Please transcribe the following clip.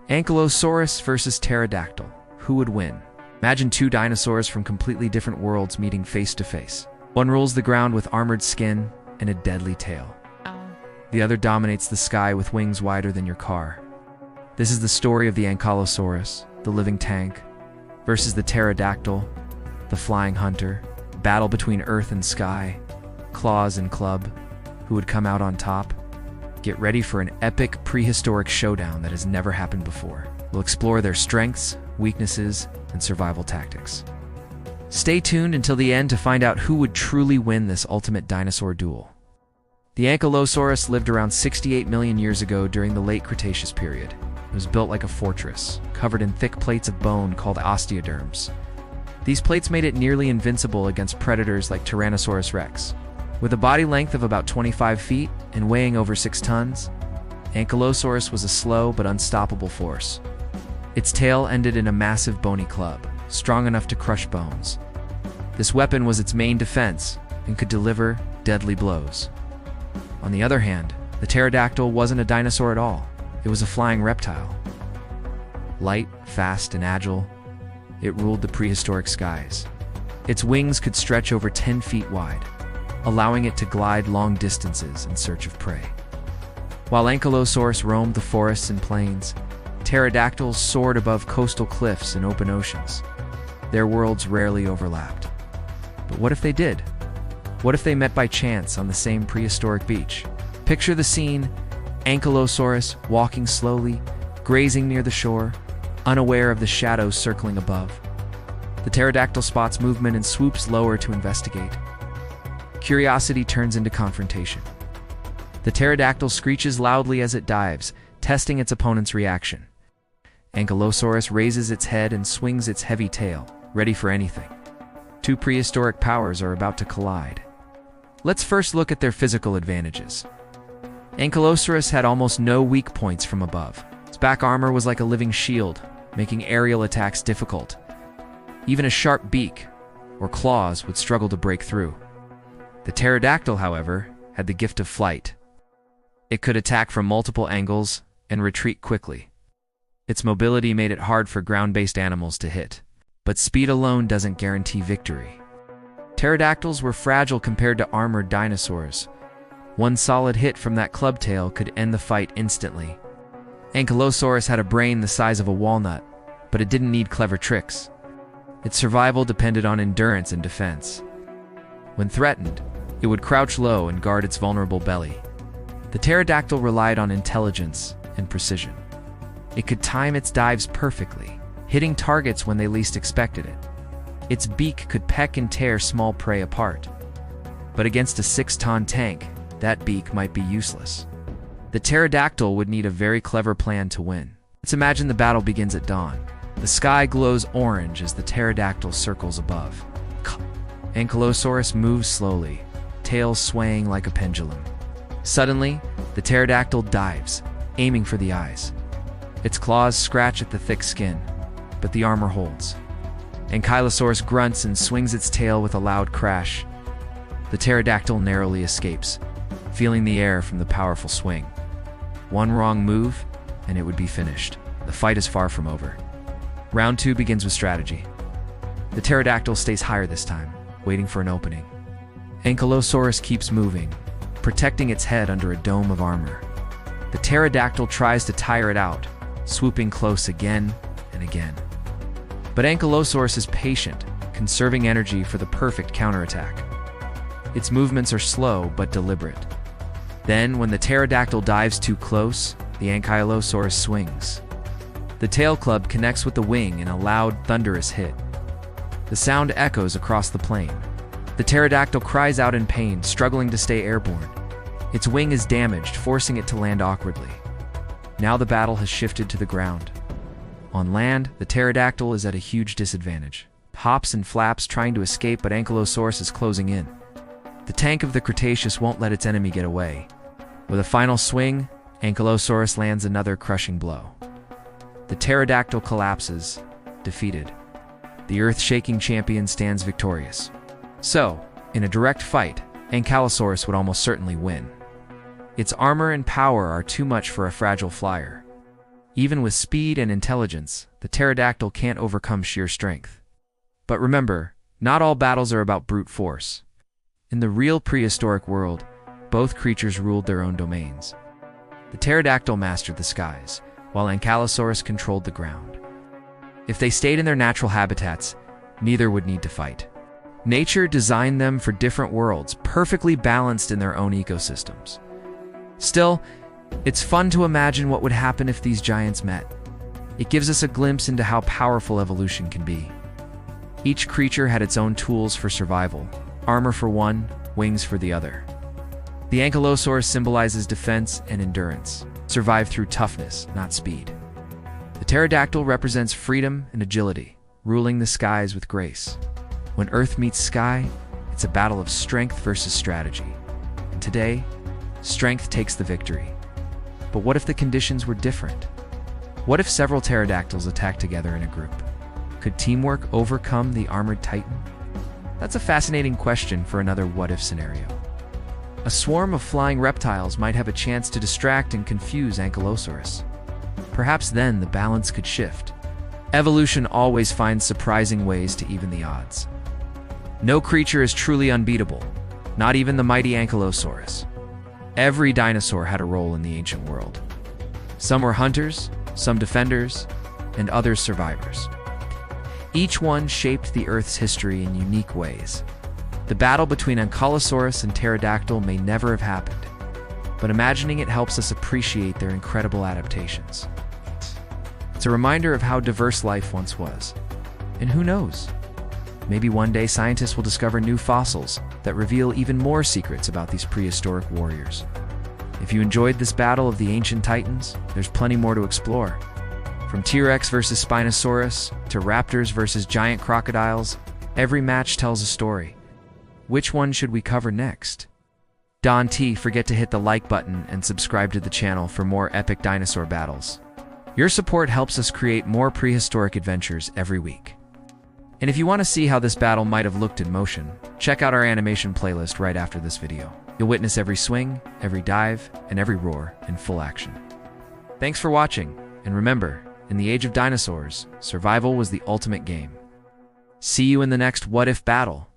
Ankylosaurus versus Pterodactyl. Who would win? Imagine two dinosaurs from completely different worlds meeting face to face. One rules the ground with armored skin and a deadly tail. The other dominates the sky with wings wider than your car. This is the story of the Ankylosaurus, the living tank, versus the Pterodactyl, the flying hunter. Battle between earth and sky, claws and club. Who would come out on top? Get ready for an epic prehistoric showdown that has never happened before. We'll explore their strengths, weaknesses, and survival tactics. Stay tuned until the end to find out who would truly win this ultimate dinosaur duel. The Ankylosaurus lived around 68 million years ago during the late Cretaceous period. It was built like a fortress, covered in thick plates of bone called osteoderms. These plates made it nearly invincible against predators like Tyrannosaurus rex. With a body length of about 25 feet and weighing over 6 tons, Ankylosaurus was a slow but unstoppable force. Its tail ended in a massive bony club, strong enough to crush bones. This weapon was its main defense and could deliver deadly blows. On the other hand, the pterodactyl wasn't a dinosaur at all. It was a flying reptile. Light, fast, and agile, it ruled the prehistoric skies. Its wings could stretch over 10 feet wide, allowing it to glide long distances in search of prey. While Ankylosaurus roamed the forests and plains, pterodactyls soared above coastal cliffs and open oceans. Their worlds rarely overlapped. But what if they did? What if they met by chance on the same prehistoric beach? Picture the scene: Ankylosaurus walking slowly, grazing near the shore, unaware of the shadows circling above. The pterodactyl spots movement and swoops lower to investigate. Curiosity turns into confrontation. The pterodactyl screeches loudly as it dives, testing its opponent's reaction. Ankylosaurus raises its head and swings its heavy tail, ready for anything. Two prehistoric powers are about to collide. Let's first look at their physical advantages. Ankylosaurus had almost no weak points from above. Its back armor was like a living shield, making aerial attacks difficult. Even a sharp beak or claws would struggle to break through. The pterodactyl, however, had the gift of flight. It could attack from multiple angles and retreat quickly. Its mobility made it hard for ground-based animals to hit. But speed alone doesn't guarantee victory. Pterodactyls were fragile compared to armored dinosaurs. One solid hit from that club tail could end the fight instantly. Ankylosaurus had a brain the size of a walnut, but it didn't need clever tricks. Its survival depended on endurance and defense. When threatened, it would crouch low and guard its vulnerable belly. The pterodactyl relied on intelligence and precision. It could time its dives perfectly, hitting targets when they least expected it. Its beak could peck and tear small prey apart. But against a 6-ton tank, that beak might be useless. The pterodactyl would need a very clever plan to win. Let's imagine the battle begins at dawn. The sky glows orange as the pterodactyl circles above. Ankylosaurus moves slowly, tail swaying like a pendulum. Suddenly, the pterodactyl dives, aiming for the eyes. Its claws scratch at the thick skin, but the armor holds. Ankylosaurus grunts and swings its tail with a loud crash. The pterodactyl narrowly escapes, feeling the air from the powerful swing. One wrong move, and it would be finished. The fight is far from over. Round 2 begins with strategy. The pterodactyl stays higher this time, waiting for an opening. Ankylosaurus keeps moving, protecting its head under a dome of armor. The pterodactyl tries to tire it out, swooping close again and again. But Ankylosaurus is patient, conserving energy for the perfect counterattack. Its movements are slow but deliberate. Then, when the pterodactyl dives too close, the Ankylosaurus swings. The tail club connects with the wing in a loud, thunderous hit. The sound echoes across the plain. The pterodactyl cries out in pain, struggling to stay airborne. Its wing is damaged, forcing it to land awkwardly. Now the battle has shifted to the ground. On land, the pterodactyl is at a huge disadvantage. Hops and flaps trying to escape, but Ankylosaurus is closing in. The tank of the Cretaceous won't let its enemy get away. With a final swing, Ankylosaurus lands another crushing blow. The pterodactyl collapses, defeated. The earth-shaking champion stands victorious. So, in a direct fight, Ankylosaurus would almost certainly win. Its armor and power are too much for a fragile flyer. Even with speed and intelligence, the pterodactyl can't overcome sheer strength. But remember, not all battles are about brute force. In the real prehistoric world, both creatures ruled their own domains. The pterodactyl mastered the skies, while Ankylosaurus controlled the ground. If they stayed in their natural habitats, neither would need to fight. Nature designed them for different worlds, perfectly balanced in their own ecosystems. Still, it's fun to imagine what would happen if these giants met. It gives us a glimpse into how powerful evolution can be. Each creature had its own tools for survival, armor for one, wings for the other. The Ankylosaurus symbolizes defense and endurance, survived through toughness, not speed. The pterodactyl represents freedom and agility, ruling the skies with grace. When Earth meets sky, it's a battle of strength versus strategy. And today, strength takes the victory. But what if the conditions were different? What if several pterodactyls attacked together in a group? Could teamwork overcome the armored titan? That's a fascinating question for another what-if scenario. A swarm of flying reptiles might have a chance to distract and confuse Ankylosaurus. Perhaps then the balance could shift. Evolution always finds surprising ways to even the odds. No creature is truly unbeatable, not even the mighty Ankylosaurus. Every dinosaur had a role in the ancient world. Some were hunters, some defenders, and others survivors. Each one shaped the Earth's history in unique ways. The battle between Ankylosaurus and Pterodactyl may never have happened, but imagining it helps us appreciate their incredible adaptations. It's a reminder of how diverse life once was. And who knows? Maybe one day scientists will discover new fossils that reveal even more secrets about these prehistoric warriors. If you enjoyed this battle of the ancient titans, there's plenty more to explore. From T-Rex versus Spinosaurus to raptors versus giant crocodiles, every match tells a story. Which one should we cover next? Don't forget to hit the like button and subscribe to the channel for more epic dinosaur battles. Your support helps us create more prehistoric adventures every week. And if you want to see how this battle might have looked in motion, check out our animation playlist right after this video. You'll witness every swing, every dive, and every roar in full action. Thanks for watching, and remember, in the age of dinosaurs, survival was the ultimate game. See you in the next what-if battle.